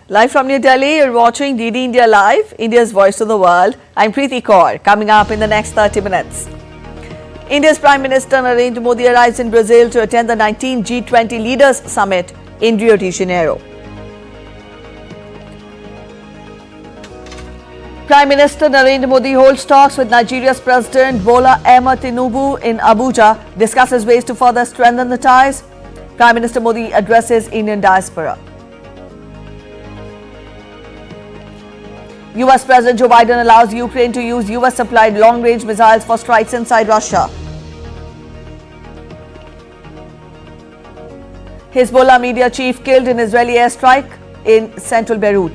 Live from New Delhi, you're watching DD India Live, India's voice to the world. I'm Preeti Kaur. Coming up in the next 30 minutes. India's Prime Minister Narendra Modi arrives in Brazil to attend the 19th G20 Leaders Summit in Rio de Janeiro. Prime Minister Narendra Modi holds talks with Nigeria's President Bola Ahmed Tinubu in Abuja, discusses ways to further strengthen the ties. Prime Minister Modi addresses Indian diaspora. US President Joe Biden allows Ukraine to use US-supplied long-range missiles for strikes inside Russia. Hezbollah media chief killed in Israeli airstrike in central Beirut.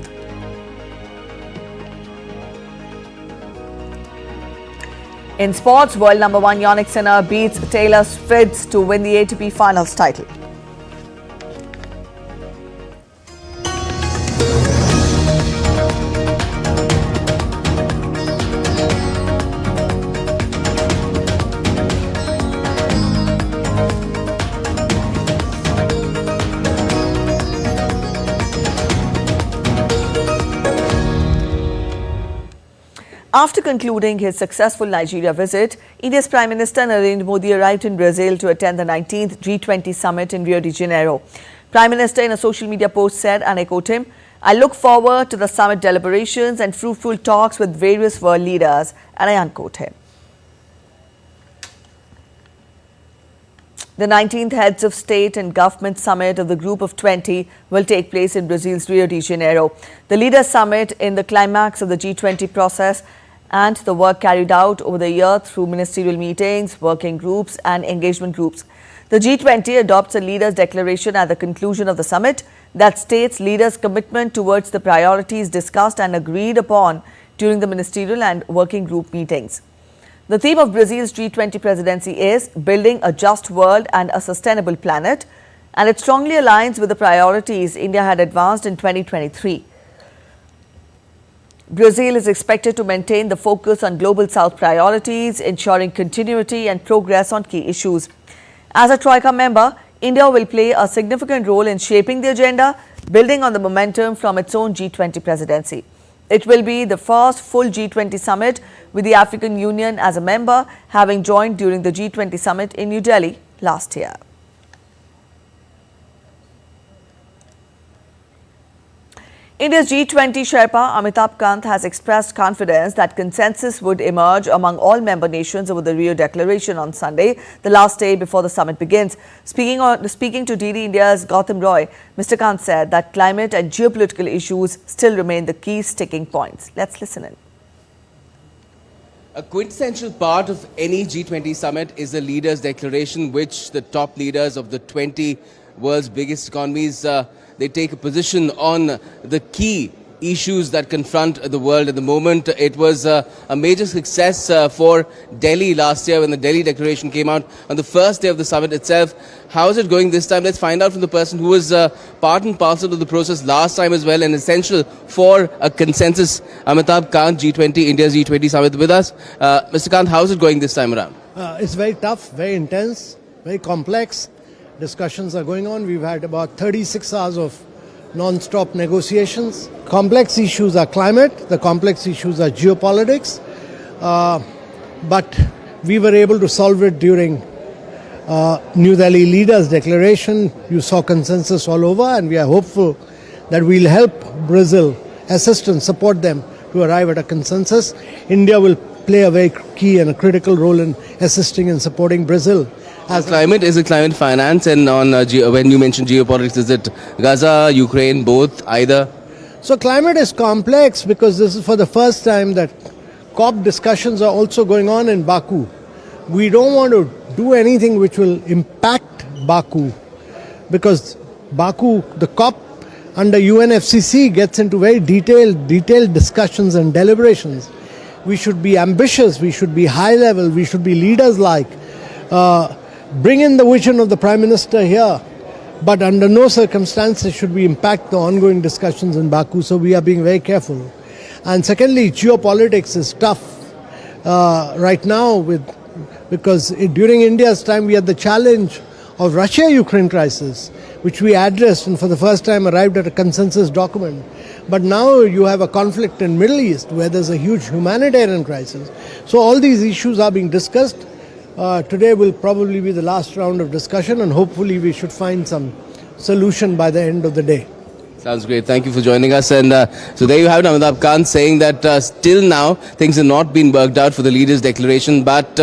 In sports, world number 1 Yannick Sinner beats Taylor Fritz to win the ATP Finals title. After concluding his successful Nigeria visit, India's Prime Minister Narendra Modi arrived in Brazil to attend the 19th G20 Summit in Rio de Janeiro. Prime Minister in a social media post said, and I quote him, "I look forward to the summit deliberations and fruitful talks with various world leaders," and I unquote him. The 19th Heads of State and Government Summit of the Group of 20 will take place in Brazil's Rio de Janeiro. The Leaders Summit in the climax of the G20 process and the work carried out over the year through ministerial meetings, working groups and engagement groups. The G20 adopts a leaders' declaration at the conclusion of the summit that states leaders' commitment towards the priorities discussed and agreed upon during the ministerial and working group meetings. The theme of Brazil's G20 presidency is building a just world and a sustainable planet, and it strongly aligns with the priorities India had advanced in 2023. Brazil is expected to maintain the focus on Global South priorities, ensuring continuity and progress on key issues. As a Troika member, India will play a significant role in shaping the agenda, building on the momentum from its own G20 presidency. It will be the first full G20 summit with the African Union as a member, having joined during the G20 summit in New Delhi last year. India's G20 Sherpa Amitabh Kant has expressed confidence that consensus would emerge among all member nations over the Rio Declaration on Sunday, the last day before the summit begins. Speaking to DD India's Gautam Roy, Mr. Kant said that climate and geopolitical issues still remain the key sticking points. Let's listen in. A quintessential part of any G20 summit is the leaders' declaration, which the top leaders of the 20 world's biggest economies they take a position on the key issues that confront the world at the moment. It was a major success for Delhi last year when the Delhi Declaration came out on the first day of the summit itself. How is it going this time? Let's find out from the person who was part and parcel of the process last time as well and essential for a consensus. Amitabh Kant, G20, India's G20 Summit with us. Mr. Kant, how is it going this time around? It's very tough, very intense, very complex. Discussions are going on. We've had about 36 hours of non-stop negotiations. Complex issues are climate, the complex issues are geopolitics, but we were able to solve it during New Delhi Leaders Declaration. You saw consensus all over, and we are hopeful that we'll help Brazil, assist and support them to arrive at a consensus. India will play a very key and a critical role in assisting and supporting Brazil. Is it climate finance, and on when you mention geopolitics, is it Gaza, Ukraine, both, either? So climate is complex because this is for the first time that COP discussions are also going on in Baku. We don't want to do anything which will impact Baku because Baku, the COP under UNFCCC gets into very detailed discussions and deliberations. We should be ambitious, we should be high level, we should be leaders like. Bring in the vision of the Prime Minister here, but under no circumstances should we impact the ongoing discussions in Baku, so we are being very careful. And secondly, geopolitics is tough right now because during India's time we had the challenge of Russia-Ukraine crisis. which we addressed and for the first time arrived at a consensus document. But now you have a conflict in Middle East where there's a huge humanitarian crisis. So all these issues are being discussed. Today will probably be the last round of discussion, and hopefully we should find some solution by the end of the day. Sounds great. Thank you for joining us. And so there you have it, Amitabh Kant saying that still now things have not been worked out for the leaders' declaration. But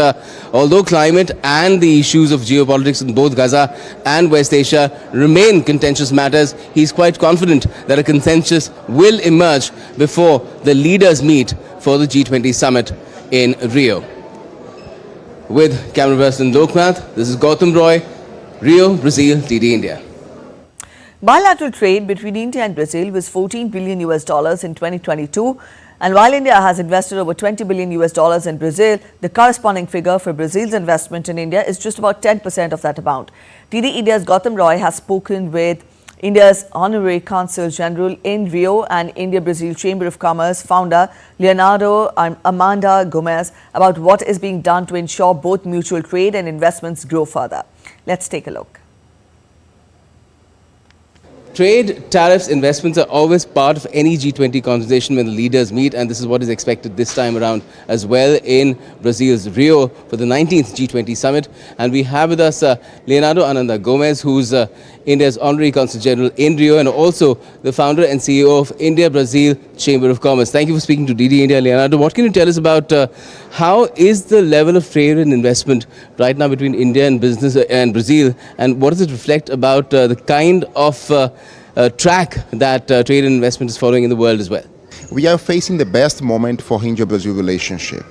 although climate and the issues of geopolitics in both Gaza and West Asia remain contentious matters, he's quite confident that a consensus will emerge before the leaders meet for the G20 Summit in Rio. With camera person Loknath, this is Gautam Roy, Rio, Brazil, TD India. Bilateral trade between India and Brazil was $14 billion in 2022. And while India has invested over $20 billion in Brazil, the corresponding figure for Brazil's investment in India is just about 10% of that amount. TD India's Gautam Roy has spoken with India's Honorary Consul General in Rio and India-Brazil Chamber of Commerce founder Leonardo and Amanda Gomez about what is being done to ensure both mutual trade and investments grow further. Let's take a look. Trade, tariffs, investments are always part of any G20 conversation when the leaders meet, and this is what is expected this time around as well in Brazil's Rio for the 19th G20 Summit. And we have with us Leonardo Ananda Gomez, who's India's Honorary Consul General in Rio and also the founder and CEO of India-Brazil Chamber of Commerce. Thank you for speaking to DD India, Leonardo. What can you tell us about how is the level of trade and investment right now between India and Brazil, and what does it reflect about the kind of track that trade and investment is following in the world as well? We are facing the best moment for India-Brazil relationship.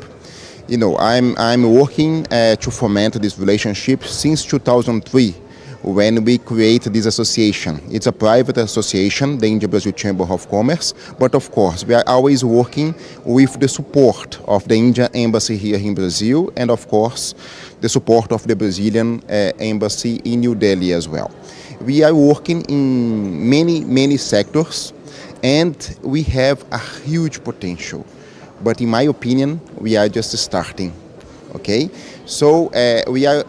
You know, I'm working to foment this relationship since 2003. When we create this association. It's a private association, the India-Brazil Chamber of Commerce, but of course we are always working with the support of the Indian Embassy here in Brazil and of course the support of the Brazilian Embassy in New Delhi as well. We are working in many sectors and we have a huge potential, but in my opinion we are just starting, okay? So we are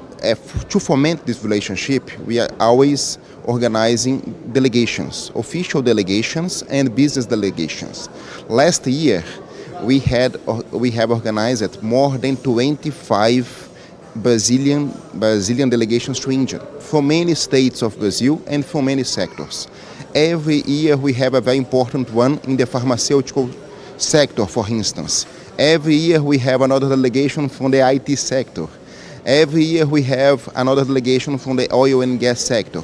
to foment this relationship, we are always organizing delegations, official delegations and business delegations. Last year, we have organized more than 25 Brazilian delegations to India, from many states of Brazil and from many sectors. Every year we have a very important one in the pharmaceutical sector, for instance. Every year we have another delegation from the IT sector. Every year we have another delegation from the oil and gas sector.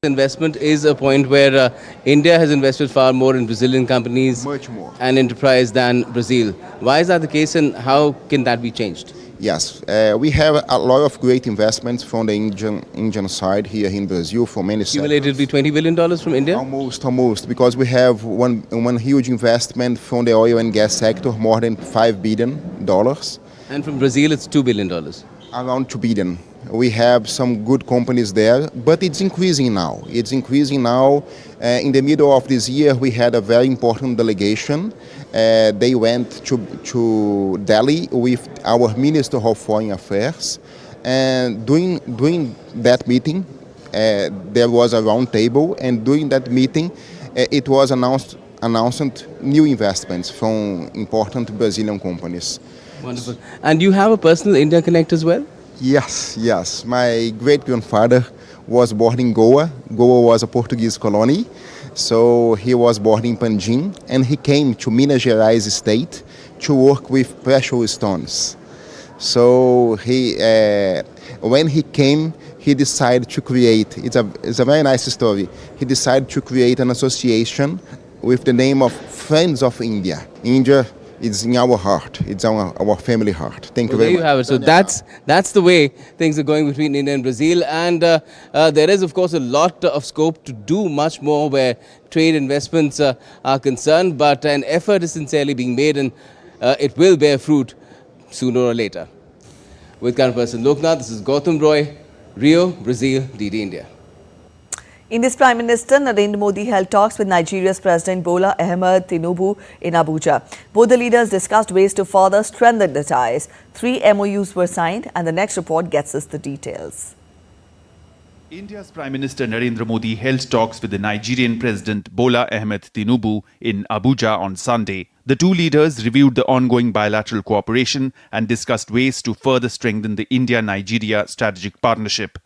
Investment is a point where India has invested far more in Brazilian companies Much more. and enterprise than Brazil. Why is that the case and how can that be changed? Yes, we have a lot of great investments from the Indian side here in Brazil for many sectors. Cumulatively $20 billion from India? Almost, because we have one huge investment from the oil and gas sector, more than $5 billion. And from Brazil it's $2 billion. Around 2 billion. We have some good companies there, but it's increasing now. It's increasing now. In the middle of this year, we had a very important delegation. They went to Delhi with our Minister of Foreign Affairs. And during that meeting, there was a round table, and during that meeting, it was announced new investments from important Brazilian companies. Wonderful. And you have a personal India connect as well? Yes. My great-grandfather was born in Goa. Goa was a Portuguese colony. So he was born in Panjim, and he came to Minas Gerais state to work with precious stones. So when he came, he decided to create, it's a very nice story, he decided to create an association with the name of Friends of India. India is in our heart, it's our family heart. Thank you very much. There you have it. So that's the way things are going between India and Brazil, and there is of course a lot of scope to do much more where trade investments are concerned, but an effort is sincerely being made and it will bear fruit sooner or later. With current person Loknath, this is Gautam Roy, Rio, Brazil, DD India. India's Prime Minister Narendra Modi held talks with Nigeria's President Bola Ahmed Tinubu in Abuja. Both the leaders discussed ways to further strengthen the ties. 3 MoUs were signed, and the next report gets us the details. India's Prime Minister Narendra Modi held talks with the Nigerian President Bola Ahmed Tinubu in Abuja on Sunday. The two leaders reviewed the ongoing bilateral cooperation and discussed ways to further strengthen the India-Nigeria strategic partnership.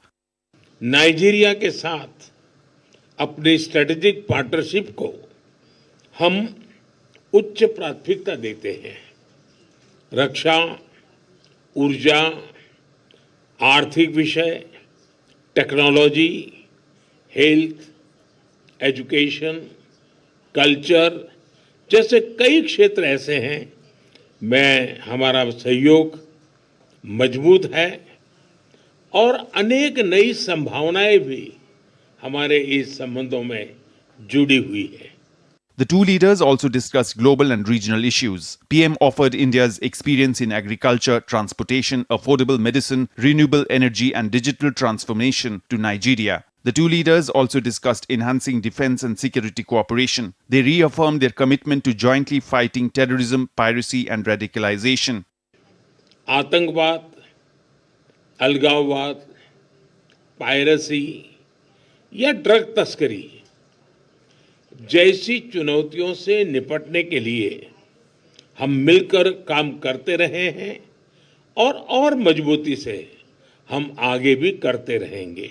Nigeria के साथ अपनी strategic partnership को हम उच्च प्राथमिकता देते हैं। रक्षा, ऊर्जा, आर्थिक विषय, टेक्नोलॉजी, हेल्थ, एजुकेशन, कल्चर जैसे कई क्षेत्र ऐसे हैं में हमारा सहयोग मजबूत है और अनेक नई संभावनाएं भी हमारे इस संबंधों में जुड़ी हुई है। The two leaders also discussed global and regional issues. PM offered India's experience in agriculture, transportation, affordable medicine, renewable energy and digital transformation to Nigeria. The two leaders also discussed enhancing defense and security cooperation. They reaffirmed their commitment to jointly fighting terrorism, piracy and radicalization. आतंकवाद, अलगाववाद, piracy या drug तस्करी जैसी चुनौतियों से निपटने के लिए हम मिलकर काम करते रहे हैं और मजबूती से हम आगे भी करते रहेंगे।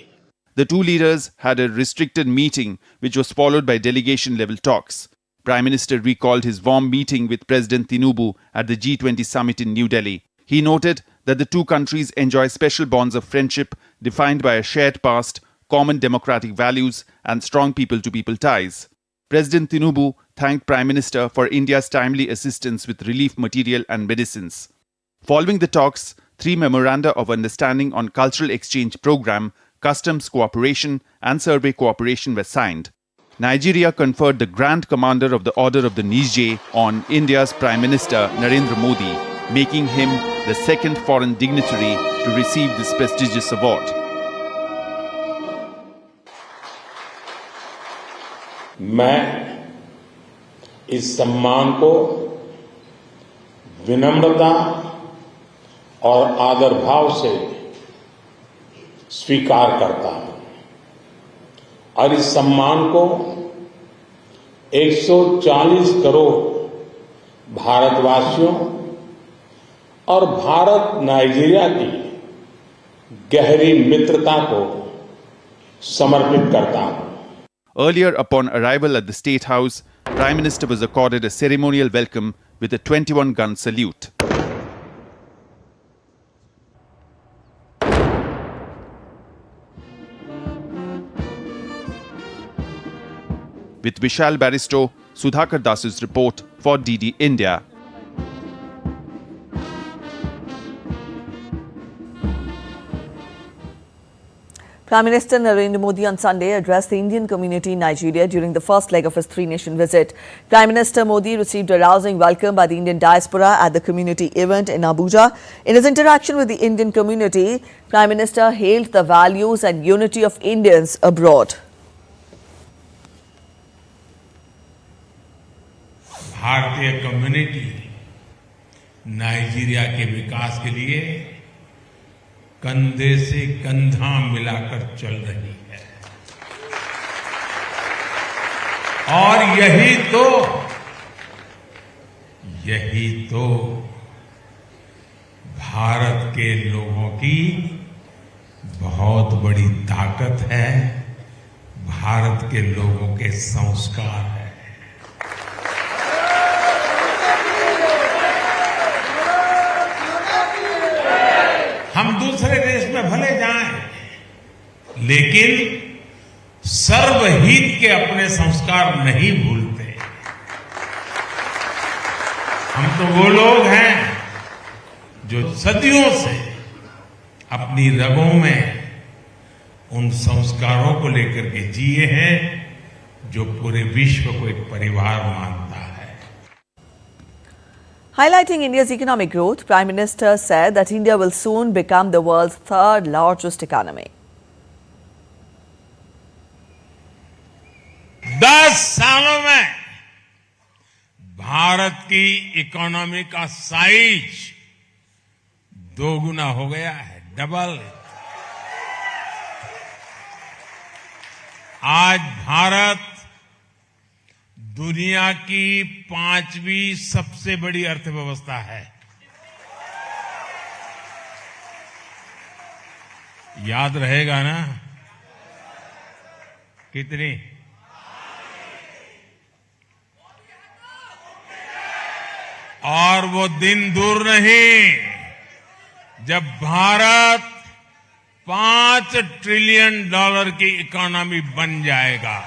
The two leaders had a restricted meeting which was followed by delegation level talks. Prime Minister recalled his warm meeting with President Tinubu at the G20 Summit in New Delhi. He noted that the two countries enjoy special bonds of friendship defined by a shared past, common democratic values and strong people-to-people ties. President Tinubu thanked Prime Minister for India's timely assistance with relief material and medicines. Following the talks, 3 memoranda of understanding on cultural exchange program, customs cooperation and survey cooperation were signed. Nigeria conferred the Grand Commander of the Order of the Niger on India's Prime Minister Narendra Modi, making him the second foreign dignitary to receive this prestigious award. मैं इस सम्मान को विनम्रता और आदर भाव से स्वीकार करता हूं और इस सम्मान को 140 करोड़ भारतवासियों और भारत नाइजीरिया की गहरी मित्रता को समर्पित करता हूं। Earlier, upon arrival at the State House, Prime Minister was accorded a ceremonial welcome with a 21-gun salute. With Vishal Baristo, Sudhakar Dasu's report for DD India. Prime Minister Narendra Modi on Sunday addressed the Indian community in Nigeria during the first leg of his 3-nation visit. Prime Minister Modi received a rousing welcome by the Indian diaspora at the community event in Abuja. In his interaction with the Indian community, Prime Minister hailed the values and unity of Indians abroad. भारतीय community Nigeria के विकास के लिए कंधे से कंधा मिलाकर चल रही है और यही तो भारत के लोगों की बहुत बड़ी ताकत है, भारत के लोगों के संस्कार है। हम दूसरे देश में भले जाएं, लेकिन सर्वहित के अपने संस्कार नहीं भूलते। हम तो वो लोग हैं जो सदियों से अपनी रगों में उन संस्कारों को लेकर के जिए हैं जो पूरे विश्व को एक परिवार मानता है। Highlighting India's economic growth, Prime Minister said that India will soon become the world's third largest economy. 10 सालों में भारत की इकोनॉमी का साइज 2 गुना हो गया है, डबल। आज भारत दुनिया की 5वीं सबसे बड़ी अर्थव्यवस्था है। याद रहेगा ना? कितनी? और वो दिन दूर नहीं जब भारत $5 ट्रिलियन की इकोनॉमी बन जाएगा।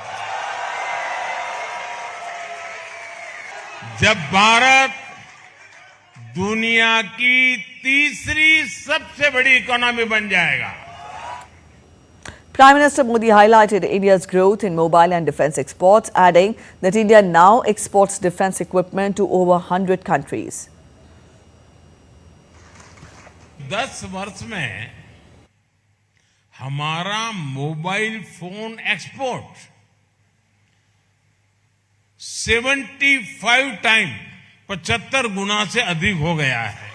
जब भारत दुनिया की तीसरी सबसे बड़ी इकोनॉमी बन जाएगा। Prime Minister Modi highlighted India's growth in mobile and defence exports, adding that India now exports defence equipment to over 100 countries. 10 वर्ष में हमारा मोबाइल फोन एक्सपोर्ट 75 टाइम 75 गुना से अधिक हो गया है।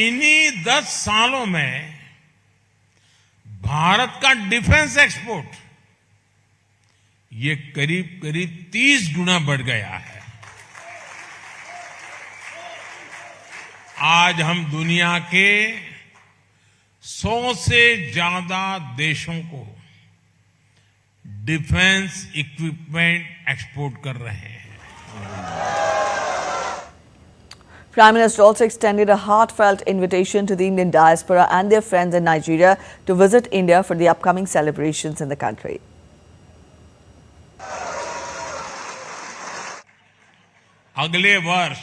इन्हीं 10 सालों में भारत का डिफेंस एक्सपोर्ट ये करीब 30 गुना बढ़ गया है। आज हम दुनिया के 100 से ज्यादा देशों को डिफेंस इक्विपमेंट एक्सपोर्ट कर रहे हैं। Prime Minister also extended a heartfelt invitation to the Indian diaspora and their friends in Nigeria to visit India for the upcoming celebrations in the country. अगले वर्ष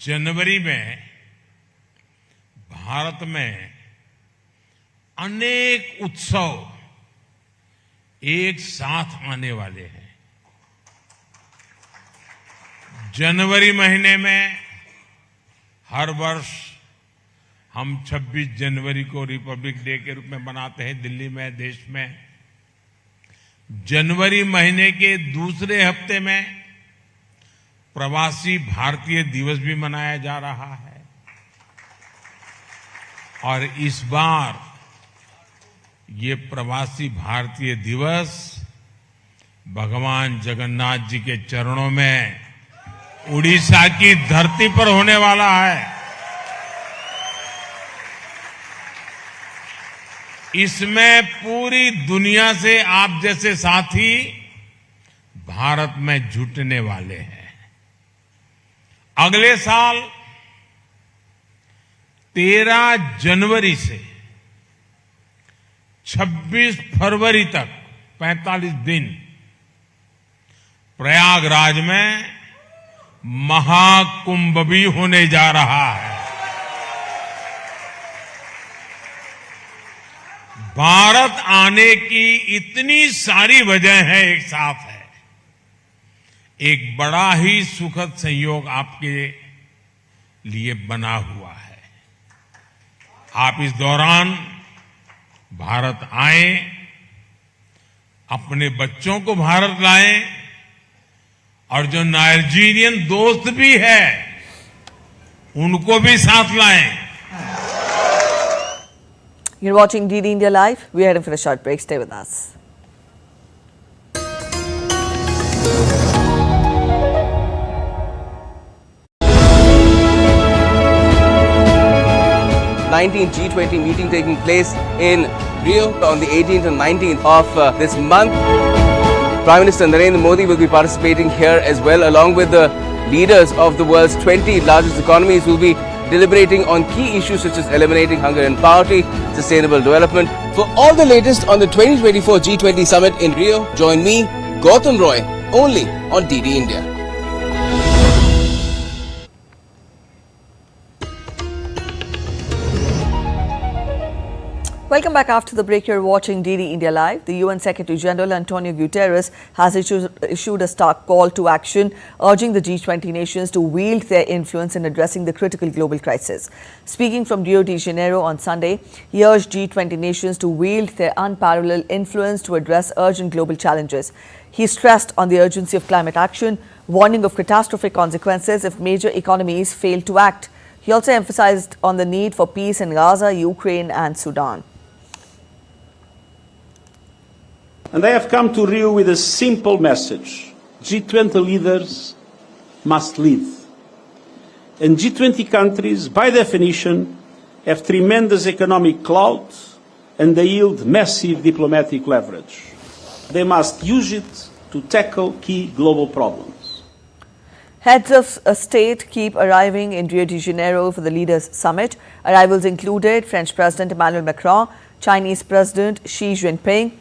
जनवरी में भारत में अनेक उत्सव एक साथ आने वाले हैं। जनवरी महीने में हर वर्ष हम 26 जनवरी को रिपब्लिक डे के रूप में मनाते हैं दिल्ली में, देश में। जनवरी महीने के दूसरे हफ्ते में प्रवासी भारतीय दिवस भी मनाया जा रहा है। और इस बार ये प्रवासी भारतीय दिवस भगवान जगन्नाथ जी के चरणों में उड़ीसा की धरती पर होने वाला है। इसमें पूरी दुनिया से आप जैसे साथी भारत में जुटने वाले हैं। अगले साल 13 जनवरी से 26 फरवरी तक 45 दिन प्रयागराज में महाकुंभ भी होने जा रहा है। भारत आने की इतनी सारी वजह है, एक साथ है। एक बड़ा ही सुखद संयोग आपके लिए बना हुआ है। आप इस दौरान भारत आए, अपने बच्चों को भारत लाएं और जो नाइजीरियन दोस्त भी है उनको भी साथ लाएं। You're watching DD India Live. We're heading for a short break. Stay with us. G20 meeting taking place in Rio on the 18th and 19th of this month. Prime Minister Narendra Modi will be participating here as well, along with the leaders of the world's 20 largest economies who will be deliberating on key issues such as eliminating hunger and poverty, sustainable development. For all the latest on the 2024 G20 Summit in Rio, join me, Gautam Roy, only on DD India. Welcome back after the break. You're watching DD India Live. The UN Secretary General Antonio Gutteres has issued a stark call to action, urging the G20 nations to wield their influence in addressing the critical global crisis. Speaking from Rio de Janeiro on Sunday, he urged G20 nations to wield their unparalleled influence to address urgent global challenges. He stressed on the urgency of climate action, warning of catastrophic consequences if major economies fail to act. He also emphasized on the need for peace in Gaza, Ukraine and Sudan. And I have come to Rio with a simple message. G20 leaders must lead. And G20 countries, by definition, have tremendous economic clout and they yield massive diplomatic leverage. They must use it to tackle key global problems. Heads of state keep arriving in Rio de Janeiro for the Leaders' Summit. Arrivals included French President Emmanuel Macron, Chinese President Xi Jinping,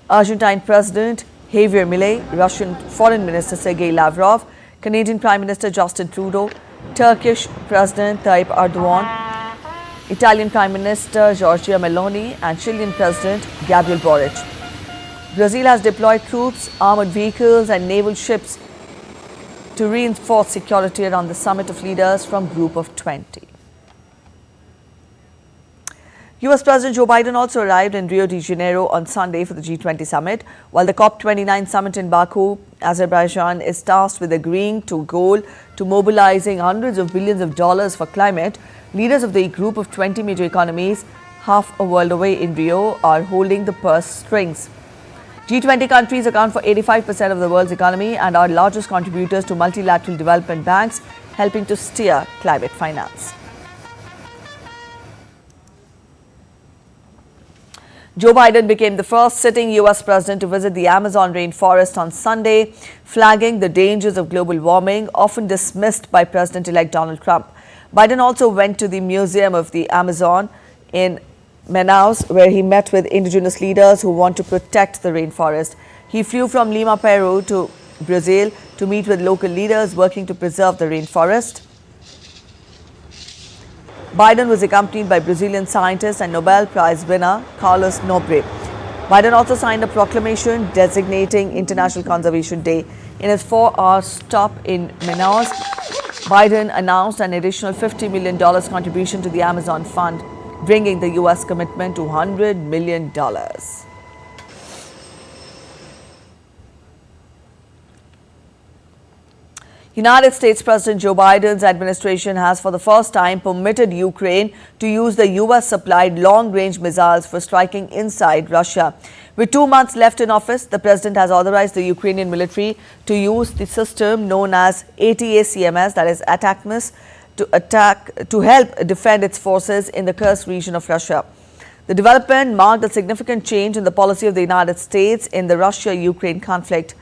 Argentine President Javier Milei, Russian Foreign Minister Sergei Lavrov, Canadian Prime Minister Justin Trudeau, Turkish President Tayyip Erdogan, Italian Prime Minister Giorgia Meloni and Chilean President Gabriel Boric. Brazil has deployed troops, armoured vehicles and naval ships to reinforce security around the summit of leaders from Group of 20. US President Joe Biden also arrived in Rio de Janeiro on Sunday for the G20 summit, while the COP29 summit in Baku, Azerbaijan is tasked with agreeing to a goal to mobilizing hundreds of billions of dollars for climate. Leaders of the Group of 20 major economies, half a world away in Rio, are holding the purse strings. G20 countries account for 85% of the world's economy and are largest contributors to multilateral development banks, helping to steer climate finance. Joe Biden became the first sitting US president to visit the Amazon rainforest on Sunday, flagging the dangers of global warming, often dismissed by President-elect Donald Trump. Biden also went to the Museum of the Amazon in Manaus, where he met with indigenous leaders who want to protect the rainforest. He flew from Lima, Peru to Brazil to meet with local leaders working to preserve the rainforest. Biden was accompanied by Brazilian scientist and Nobel Prize winner Carlos Nobre. Biden also signed a proclamation designating International Conservation Day. In his 4-hour stop in Manaus, Biden announced an additional $50 million contribution to the Amazon Fund, bringing the U.S. commitment to $100 million. United States President Joe Biden's administration has for the first time permitted Ukraine to use the US-supplied long-range missiles for striking inside Russia. With 2 months left in office, the president has authorized the Ukrainian military to use the system known as ATACMS, that is ATACMS, to help defend its forces in the Kursk region of Russia. The development marked a significant change in the policy of the United States in the Russia-Ukraine conflict.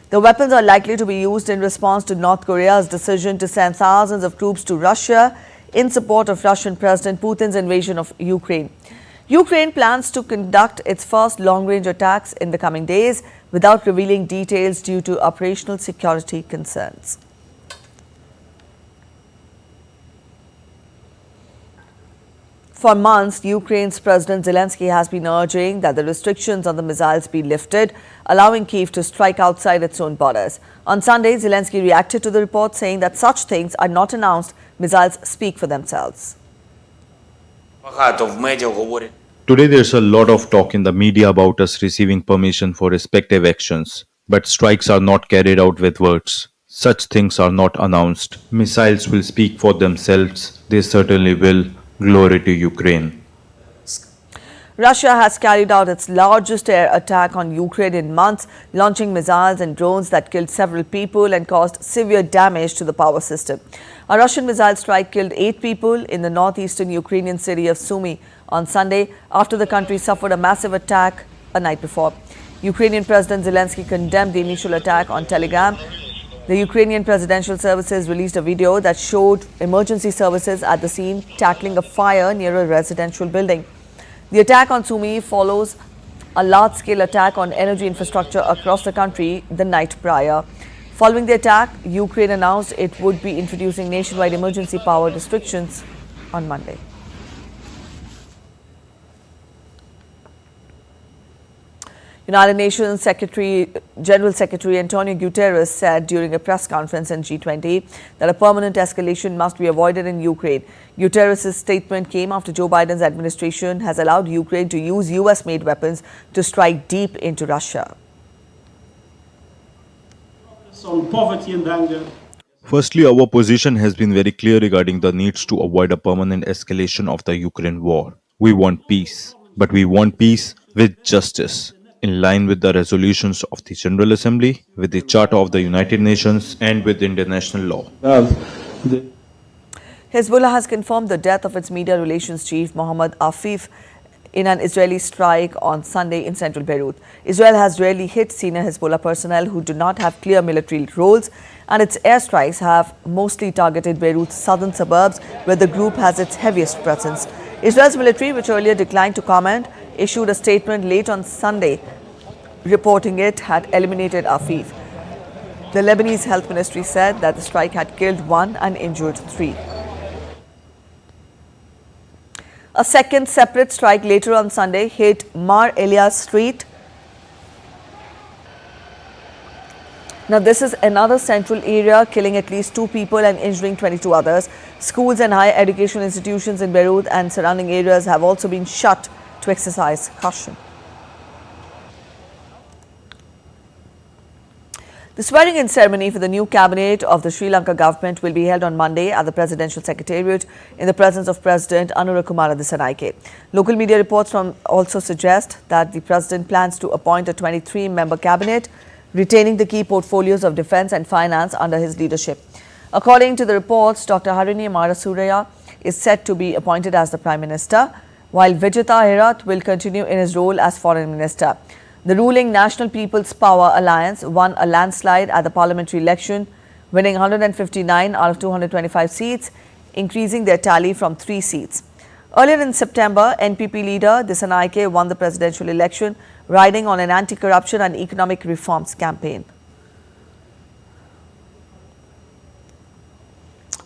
The weapons are likely to be used in response to North Korea's decision to send thousands of troops to Russia in support of Russian President Putin's invasion of Ukraine. Ukraine plans to conduct its first long-range attacks in the coming days without revealing details due to operational security concerns. For months, Ukraine's President Zelensky has been urging that the restrictions on the missiles be lifted, allowing Kyiv to strike outside its own borders. On Sunday, Zelensky reacted to the report, saying that such things are not announced. Missiles speak for themselves. Today there's a lot of talk in the media about us receiving permission for respective actions, but strikes are not carried out with words. Such things are not announced. Missiles will speak for themselves. They certainly will. Glory to Ukraine. Russia has carried out its largest air attack on Ukraine in months, launching missiles and drones that killed several people and caused severe damage to the power system. A Russian missile strike killed 8 people in the northeastern Ukrainian city of Sumy on Sunday after the country suffered a massive attack a night before. Ukrainian President Zelensky condemned the initial attack on Telegram. The Ukrainian Presidential Services released a video that showed emergency services at the scene tackling a fire near a residential building. The attack on Sumy follows a large-scale attack on energy infrastructure across the country the night prior. Following the attack, Ukraine announced it would be introducing nationwide emergency power restrictions on Monday. United Nations General Secretary Antonio Gutteres said during a press conference in G20 that a permanent escalation must be avoided in Ukraine. Guterres' statement came after Joe Biden's administration has allowed Ukraine to use US-made weapons to strike deep into Russia. On poverty and anger. Firstly, our position has been very clear regarding the needs to avoid a permanent escalation of the Ukraine war. We want peace, but we want peace with justice. in line with the resolutions of the General Assembly, with the Charter of the United Nations, and with international law. Hezbollah has confirmed the death of its media relations chief, Mohammad Afif, in an Israeli strike on Sunday in central Beirut. Israel has rarely hit senior Hezbollah personnel who do not have clear military roles, and its airstrikes have mostly targeted Beirut's southern suburbs, where the group has its heaviest presence. Israel's military, which earlier declined to comment, issued a statement late on Sunday reporting it had eliminated Afif. The Lebanese health ministry said that the strike had killed 1 and injured 3. A second separate strike later on Sunday hit Mar Elias Street. Now, this is another central area, killing at least 2 people and injuring 22 others. Schools and higher education institutions in Beirut and surrounding areas have also been shut to exercise caution. The swearing-in ceremony for the new cabinet of the Sri Lanka government will be held on Monday at the Presidential Secretariat in the presence of President Anurakumara Dissanayake. Local media reports also suggest that the President plans to appoint a 23-member cabinet, retaining the key portfolios of defence and finance under his leadership. According to the reports, Dr. Harini Amarasuraya is set to be appointed as the Prime Minister, while Vijitha Herath will continue in his role as Foreign Minister. The ruling National People's Power Alliance won a landslide at the parliamentary election, winning 159 out of 225 seats, increasing their tally from 3 seats. Earlier in September, NPP leader Dissanayake won the presidential election, riding on an anti-corruption and economic reforms campaign.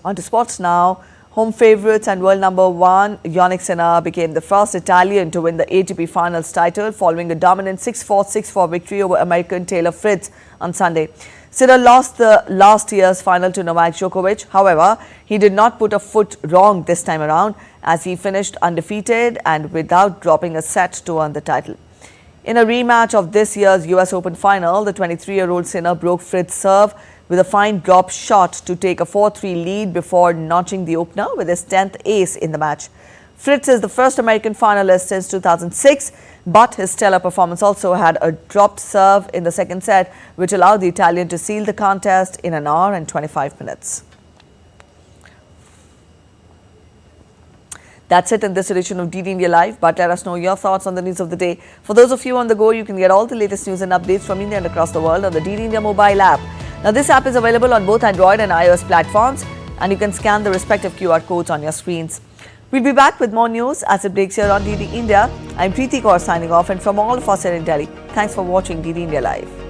On to sports now. Home favourites and world number 1 Yannick Sinner became the first Italian to win the ATP Finals title following a dominant 6-4, 6-4 victory over American Taylor Fritz on Sunday. Sinner lost the last year's final to Novak Djokovic. However, he did not put a foot wrong this time around, as he finished undefeated and without dropping a set to earn the title. In a rematch of this year's US Open final, the 23-year-old Sinner broke Fritz's serve with a fine drop shot to take a 4-3 lead before notching the opener with his 10th ace in the match. Fritz is the first American finalist since 2006, but his stellar performance also had a dropped serve in the second set, which allowed the Italian to seal the contest in an hour and 25 minutes. That's it in this edition of DD India Live, but let us know your thoughts on the news of the day. For those of you on the go, you can get all the latest news and updates from India and across the world on the DD India mobile app. Now, this app is available on both Android and iOS platforms, and you can scan the respective QR codes on your screens. We'll be back with more news as it breaks here on DD India. I'm Preeti Kaur signing off, and from all of us here in Delhi, thanks for watching DD India Live.